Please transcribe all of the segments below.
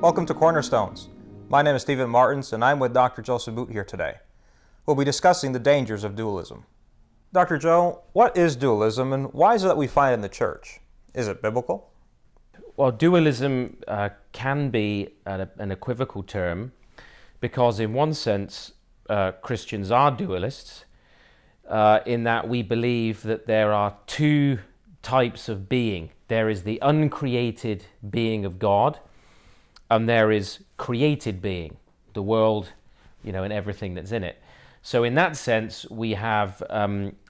Welcome to Cornerstones. My name is Stephen Martins, and I'm with Dr. Joseph Boot here today. We'll be discussing the dangers of dualism. Dr. Joe, what is dualism, and why is it that we find it in the church? Is it biblical? Well, dualism can be an equivocal term because in one sense Christians are dualists in that we believe that there are two types of being. There is the uncreated being of God, and there is created being, the world, and everything that's in it. So in that sense, we have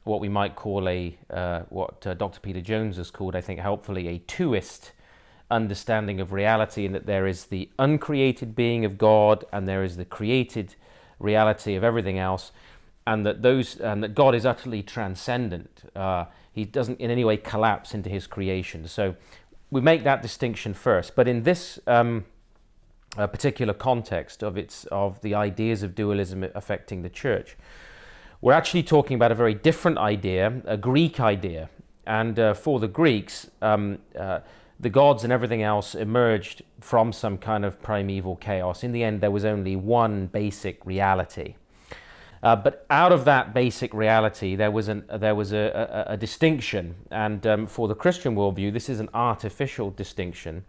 what we might call what Dr. Peter Jones has called, I think helpfully, a twoist understanding of reality, in that there is the uncreated being of God and there is the created reality of everything else, and that God is utterly transcendent. He doesn't in any way collapse into his creation. So we make that distinction first. But in this particular context of the ideas of dualism affecting the church, we're actually talking about a very different idea, a Greek idea. And for the Greeks, the gods and everything else emerged from some kind of primeval chaos. In the end, there was only one basic reality. But out of that basic reality, there was a distinction. And for the Christian worldview, this is an artificial distinction.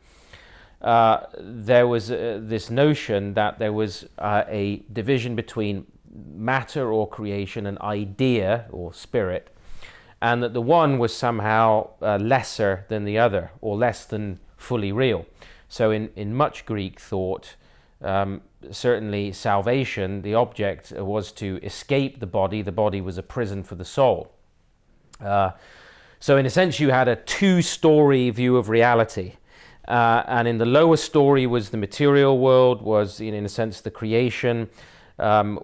There was this notion that there was a division between matter or creation and idea or spirit, and that the one was somehow lesser than the other, or less than fully real. So in much Greek thought, certainly salvation, the object was to escape the body was a prison for the soul. So in a sense you had a two-story view of reality, and in the lower story was the material world, was in a sense the creation.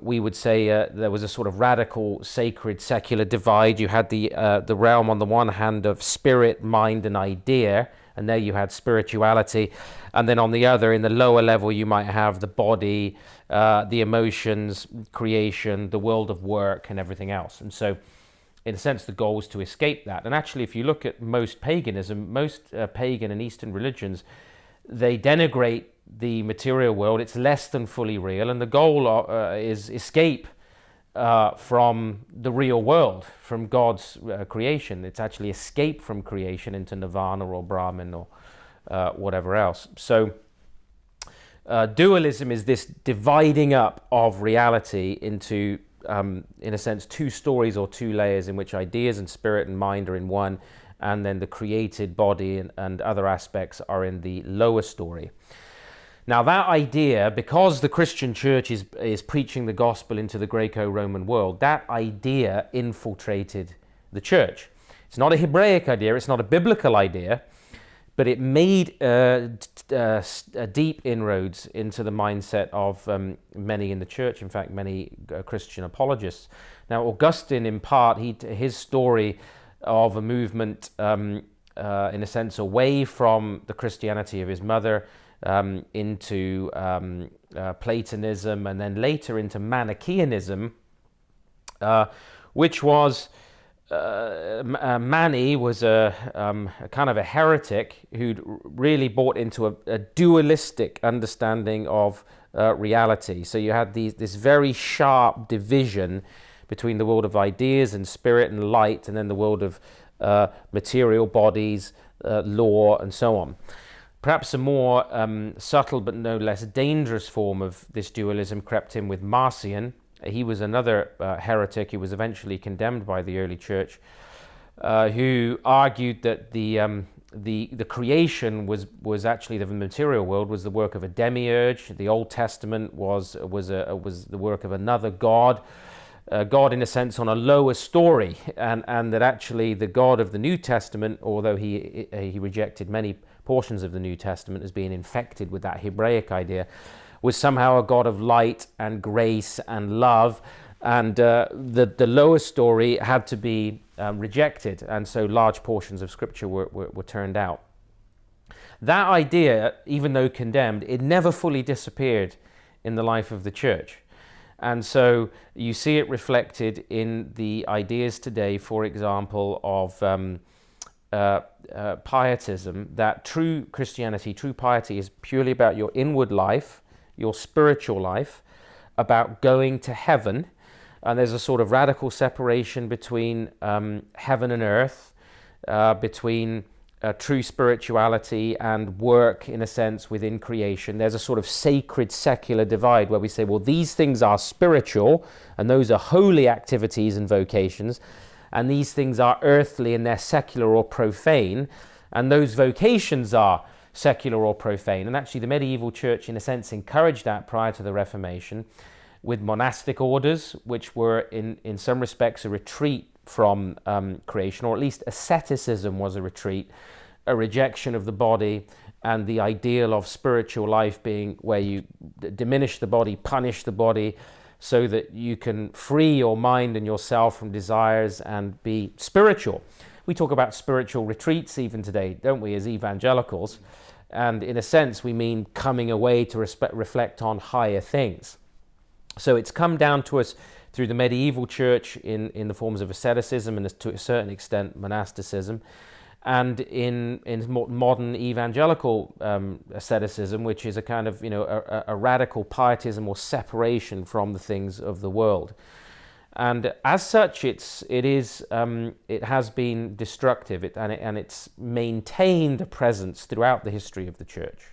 We would say there was a sort of radical, sacred, secular divide. You had the realm on the one hand of spirit, mind, and idea, and there you had spirituality. And then on the other, in the lower level, you might have the body, the emotions, creation, the world of work, and everything else. And so, in a sense, the goal was to escape that. And actually, if you look at most paganism, most pagan and Eastern religions, they denigrate the material world. It's less than fully real, and the goal is escape from the real world, from God's creation. It's actually escape from creation into nirvana or Brahman or whatever else. So dualism is this dividing up of reality into, in a sense, two stories or two layers, in which ideas and spirit and mind are in one, and then the created body and other aspects are in the lower story. Now that idea, because the Christian church is preaching the gospel into the Greco-Roman world, that idea infiltrated the church. It's not a Hebraic idea, it's not a biblical idea, but it made deep inroads into the mindset of many in the church, in fact many Christian apologists. Now Augustine, in part, his story of a movement, in a sense, away from the Christianity of his mother, into Platonism, and then later into Manichaeanism, which was Mani was a kind of a heretic who'd really bought into a dualistic understanding of reality. So you had this very sharp division between the world of ideas and spirit and light, and then the world of material bodies, law, and so on. Perhaps a more subtle but no less dangerous form of this dualism crept in with Marcion. He was another heretic who was eventually condemned by the early church, who argued that the creation was actually, the material world was the work of a demiurge. The Old Testament was the work of another God. God, in a sense, on a lower story, and that actually the God of the New Testament, although he rejected many portions of the New Testament as being infected with that Hebraic idea, was somehow a God of light and grace and love, and the lower story had to be rejected, and so large portions of Scripture were turned out. That idea, even though condemned, it never fully disappeared in the life of the church. And so you see it reflected in the ideas today, for example, of pietism, that true Christianity, true piety is purely about your inward life, your spiritual life, about going to heaven. And there's a sort of radical separation between heaven and earth, between true spirituality and work, in a sense, within creation. There's a sort of sacred secular divide where we say, well, these things are spiritual and those are holy activities and vocations, and these things are earthly and they're secular or profane, and those vocations are secular or profane. And actually the medieval church, in a sense, encouraged that prior to the Reformation, with monastic orders, which were in some respects a retreat from creation, or at least asceticism was a retreat, a rejection of the body, and the ideal of spiritual life being where you diminish the body, punish the body, so that you can free your mind and yourself from desires and be spiritual. We talk about spiritual retreats even today, don't we, as evangelicals? And in a sense, we mean coming away to reflect on higher things. So it's come down to us through the medieval church in the forms of asceticism and to a certain extent monasticism, and in modern evangelical asceticism, which is a kind of a radical pietism or separation from the things of the world. And as such, it has been destructive, and it's maintained a presence throughout the history of the church.